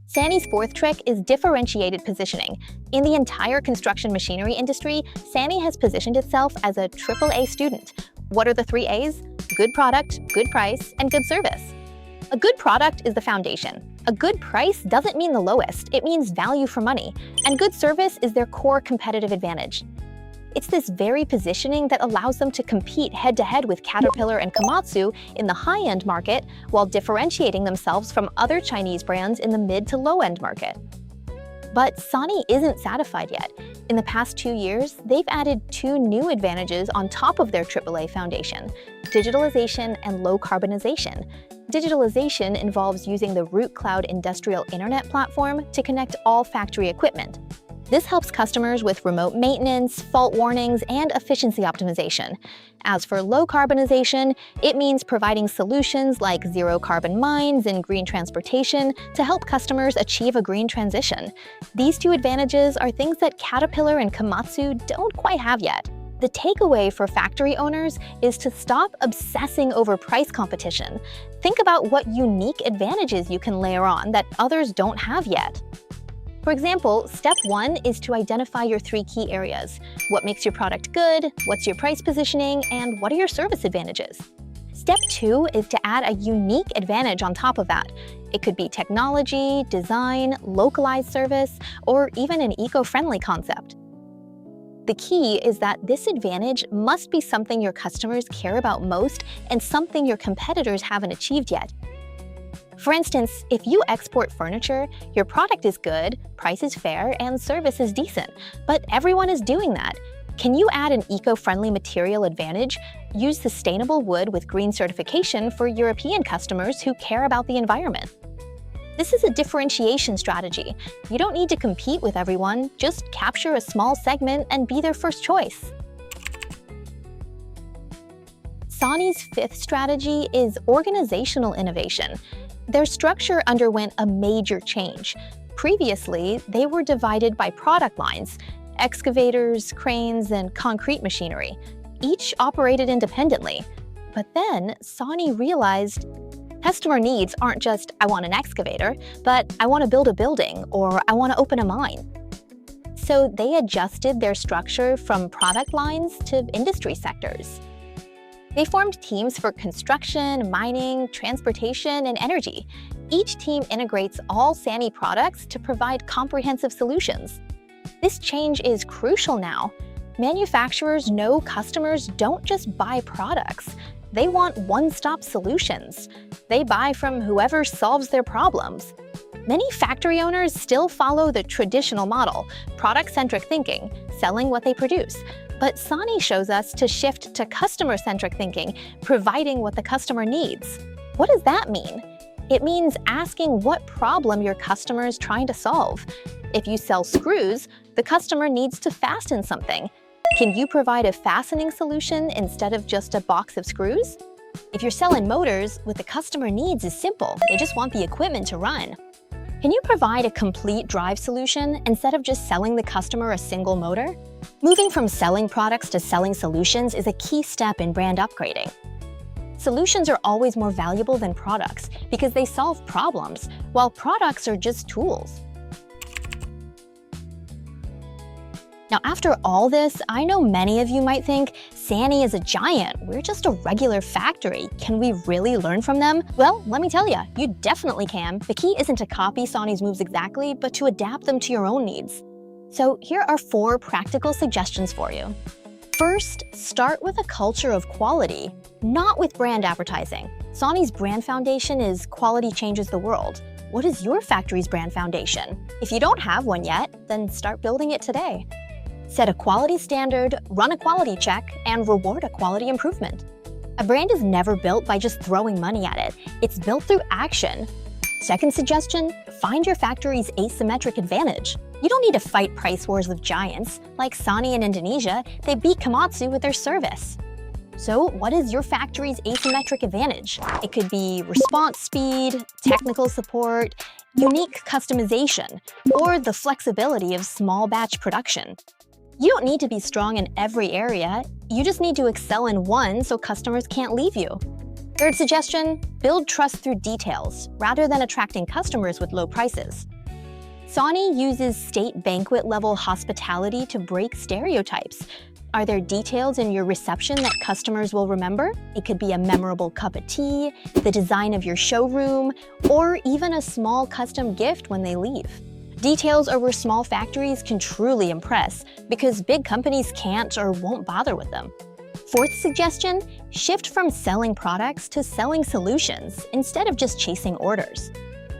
SANY's fourth trick is differentiated positioning. In the entire construction machinery industry, SANY has positioned itself as a AAA student. What are the 3 A's? Good product, good price, and good service. A good product is the foundation. A good price doesn't mean the lowest, it means value for money. And good service is their core competitive advantage. It's this very positioning that allows them to compete head-to-head with Caterpillar and Komatsu in the high-end market while differentiating themselves from other Chinese brands in the mid to low-end market. But SANY isn't satisfied yet. In the past 2 years, they've added 2 new advantages on top of their AAA foundation: digitalization and low carbonization. Digitalization involves using the Root Cloud industrial internet platform to connect all factory equipment. This helps customers with remote maintenance, fault warnings, and efficiency optimization. As for low carbonization, it means providing solutions like zero carbon mines and green transportation to help customers achieve a green transition. These 2 advantages are things that Caterpillar and Komatsu don't quite have yet. The takeaway for factory owners is to stop obsessing over price competition. Think about what unique advantages you can layer on that others don't have yet. For example, step 1 is to identify your 3 key areas. What makes your product good, what's your price positioning, and what are your service advantages? Step 2 is to add a unique advantage on top of that. It could be technology, design, localized service, or even an eco-friendly concept. The key is that this advantage must be something your customers care about most and something your competitors haven't achieved yet. For instance, if you export furniture, your product is good, price is fair, and service is decent, but everyone is doing that. Can you add an eco-friendly material advantage? Use sustainable wood with green certification for European customers who care about the environment. This is a differentiation strategy. You don't need to compete with everyone, just capture a small segment and be their first choice. SANY's 5th strategy is organizational innovation. Their structure underwent a major change. Previously, they were divided by product lines: excavators, cranes, and concrete machinery. Each operated independently. But then, SANY realized customer needs aren't just, I want an excavator, but I want to build a building or I want to open a mine. So they adjusted their structure from product lines to industry sectors. They formed teams for construction, mining, transportation, and energy. Each team integrates all SANY products to provide comprehensive solutions. This change is crucial now. Manufacturers know customers don't just buy products. They want one-stop solutions. They buy from whoever solves their problems. Many factory owners still follow the traditional model, product-centric thinking, selling what they produce. But SANY shows us to shift to customer-centric thinking, providing what the customer needs. What does that mean? It means asking what problem your customer is trying to solve. If you sell screws, the customer needs to fasten something. Can you provide a fastening solution instead of just a box of screws? If you're selling motors, what the customer needs is simple. They just want the equipment to run. Can you provide a complete drive solution instead of just selling the customer a single motor? Moving from selling products to selling solutions is a key step in brand upgrading. Solutions are always more valuable than products because they solve problems, while products are just tools. Now, after all this, I know many of you might think, SANY is a giant, we're just a regular factory. Can we really learn from them? Well, let me tell you, you definitely can. The key isn't to copy SANY's moves exactly, but to adapt them to your own needs. So here are 4 practical suggestions for you. First, start with a culture of quality, not with brand advertising. SANY's brand foundation is quality changes the world. What is your factory's brand foundation? If you don't have one yet, then start building it today. Set a quality standard, run a quality check, and reward a quality improvement. A brand is never built by just throwing money at it. It's built through action. Second suggestion, find your factory's asymmetric advantage. You don't need to fight price wars with giants. Like SANY in Indonesia, they beat Komatsu with their service. So what is your factory's asymmetric advantage? It could be response speed, technical support, unique customization, or the flexibility of small batch production. You don't need to be strong in every area. You just need to excel in one so customers can't leave you. Third suggestion, build trust through details rather than attracting customers with low prices. SANY uses state banquet-level hospitality to break stereotypes. Are there details in your reception that customers will remember? It could be a memorable cup of tea, the design of your showroom, or even a small custom gift when they leave. Details over small factories can truly impress because big companies can't or won't bother with them. Fourth suggestion, shift from selling products to selling solutions instead of just chasing orders.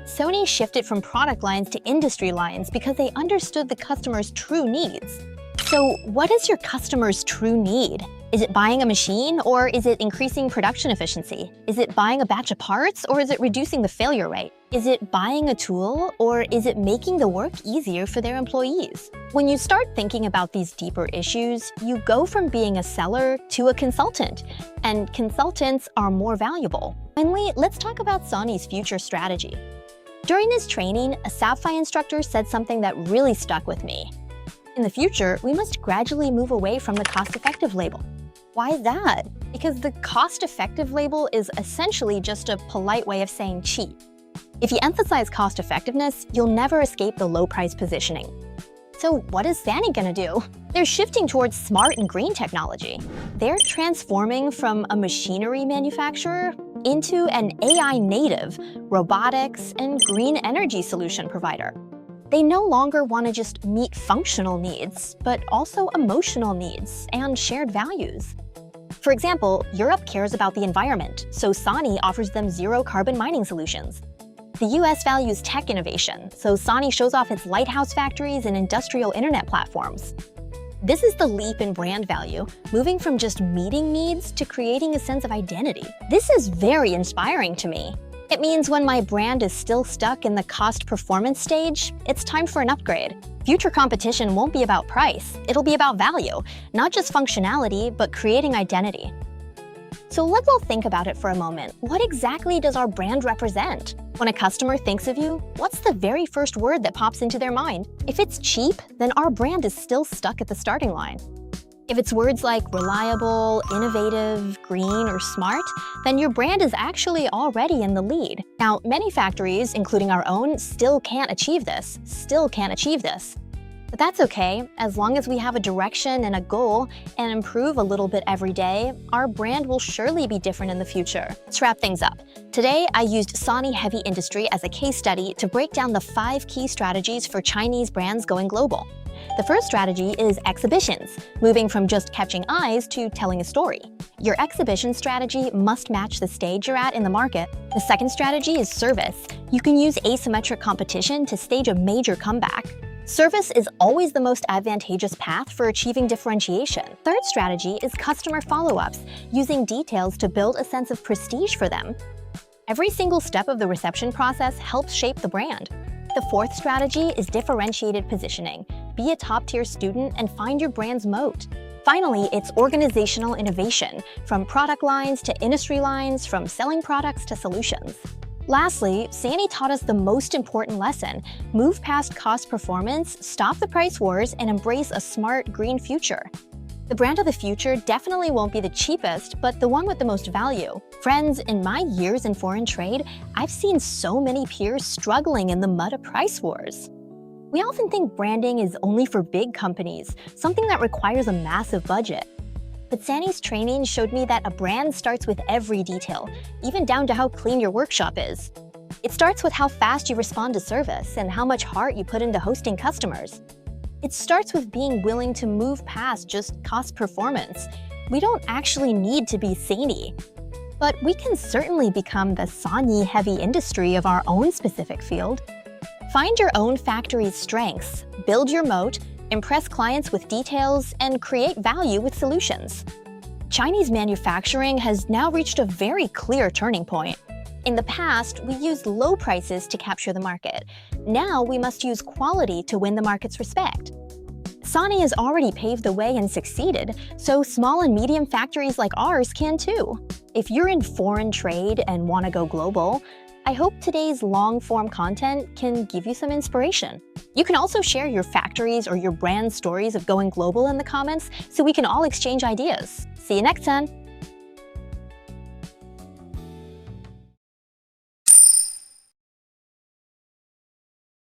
SANY shifted from product lines to industry lines because they understood the customer's true needs. So what is your customer's true need? Is it buying a machine, or is it increasing production efficiency? Is it buying a batch of parts, or is it reducing the failure rate? Is it buying a tool, or is it making the work easier for their employees? When you start thinking about these deeper issues, you go from being a seller to a consultant, and consultants are more valuable. Finally, let's talk about SANY's future strategy. During this training, a SAPFI instructor said something that really stuck with me. In the future, we must gradually move away from the cost-effective label. Why is that? Because the cost-effective label is essentially just a polite way of saying cheap. If you emphasize cost-effectiveness, you'll never escape the low-price positioning. So what is SANY gonna do? They're shifting towards smart and green technology. They're transforming from a machinery manufacturer into an AI-native, robotics, and green energy solution provider. They no longer want to just meet functional needs, but also emotional needs and shared values. For example, Europe cares about the environment, so SANY offers them zero-carbon mining solutions. The US values tech innovation, so SANY shows off its lighthouse factories and industrial internet platforms. This is the leap in brand value, moving from just meeting needs to creating a sense of identity. This is very inspiring to me. It means when my brand is still stuck in the cost-performance stage, it's time for an upgrade. Future competition won't be about price, it'll be about value, not just functionality, but creating identity. So let's all think about it for a moment. What exactly does our brand represent? When a customer thinks of you, what's the very first word that pops into their mind? If it's cheap, then our brand is still stuck at the starting line. If it's words like reliable, innovative, green, or smart, then your brand is actually already in the lead. Now, many factories, including our own, still can't achieve this. But that's okay. As long as we have a direction and a goal and improve a little bit every day, our brand will surely be different in the future. Let's wrap things up. Today, I used SANY Heavy Industry as a case study to break down the 5 key strategies for Chinese brands going global. The first strategy is exhibitions, moving from just catching eyes to telling a story. Your exhibition strategy must match the stage you're at in the market. The second strategy is service. You can use asymmetric competition to stage a major comeback. Service is always the most advantageous path for achieving differentiation. Third strategy is customer follow-ups, using details to build a sense of prestige for them. Every single step of the reception process helps shape the brand. The fourth strategy is differentiated positioning. Be a top-tier student and find your brand's moat. Finally, it's organizational innovation, from product lines to industry lines, from selling products to solutions. Lastly, SANY taught us the most important lesson: move past cost performance, stop the price wars, and embrace a smart, green future. The brand of the future definitely won't be the cheapest, but the one with the most value. Friends, in my years in foreign trade, I've seen so many peers struggling in the mud of price wars. We often think branding is only for big companies, something that requires a massive budget. But SANY's training showed me that a brand starts with every detail, even down to how clean your workshop is. It starts with how fast you respond to service and how much heart you put into hosting customers. It starts with being willing to move past just cost performance. We don't actually need to be SANY, but we can certainly become the SANY heavy industry of our own specific field. Find your own factory's strengths, build your moat, impress clients with details, and create value with solutions. Chinese manufacturing has now reached a very clear turning point. In the past, we used low prices to capture the market. Now we must use quality to win the market's respect. SANY has already paved the way and succeeded, so small and medium factories like ours can too. If you're in foreign trade and want to go global, I hope today's long-form content can give you some inspiration. You can also share your factories or your brand stories of going global in the comments so we can all exchange ideas. See you next time!